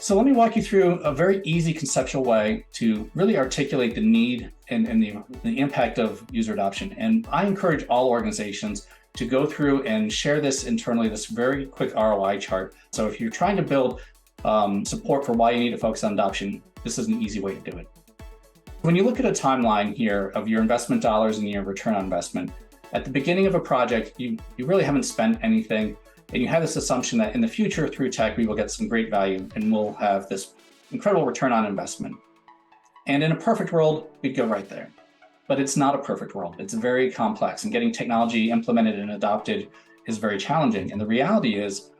So let me walk you through a very easy conceptual way to really articulate the need and the impact of user adoption. And I encourage all organizations to go through and share this internally, this very quick ROI chart. So if you're trying to build support for why you need to focus on adoption, this is an easy way to do it. When you look at a timeline here of your investment dollars and your return on investment, at the beginning of a project, you really haven't spent anything. And you have this assumption that in the future, through tech, we will get some great value and we'll have this incredible return on investment. And in a perfect world, we'd go right there. But it's not a perfect world. It's very complex, and getting technology implemented and adopted is very challenging. And the reality is,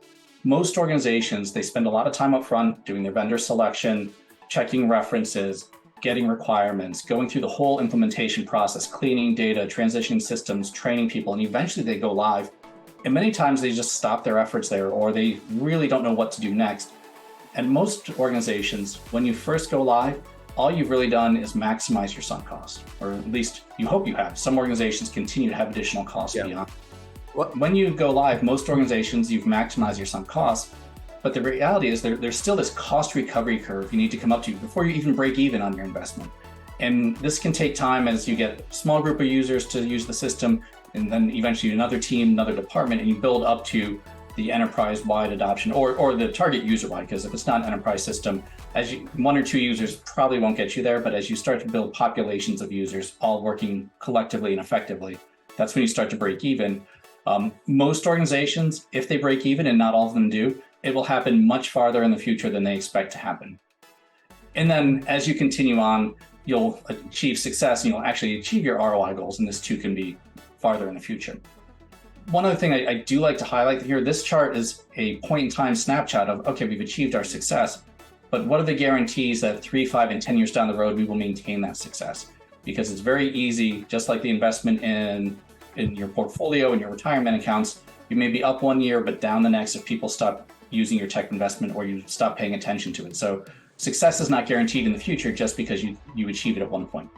most organizations, they spend a lot of time up front doing their vendor selection, checking references, getting requirements, going through the whole implementation process, cleaning data, transitioning systems, training people, and eventually they go live. And many times they just stop their efforts there, or they really don't know what to do next. And most organizations, when you first go live, all you've really done is maximize your sunk cost, or at least you hope you have. Some organizations continue to have additional costs beyond. When you go live, most organizations, you've maximized your sunk costs, but the reality is there's still this cost recovery curve you need to come up to before you even break even on your investment. And this can take time as you get a small group of users to use the system, and then eventually another team, another department, and you build up to the enterprise-wide adoption or the target user-wide, because if it's not an enterprise system, one or two users probably won't get you there, but as you start to build populations of users all working collectively and effectively, that's when you start to break even. Most organizations, if they break even, and not all of them do, it will happen much farther in the future than they expect to happen. And then as you continue on, you'll achieve success and you'll actually achieve your ROI goals, and this too can be farther in the future. One other thing I do like to highlight here, this chart is a point in time snapshot of, okay, we've achieved our success, but what are the guarantees that 3, 5, and 10 years down the road, we will maintain that success? Because it's very easy, just like the investment in your portfolio and your retirement accounts, you may be up one year, but down the next if people stop using your tech investment or you stop paying attention to it. So success is not guaranteed in the future just because you achieve it at one point.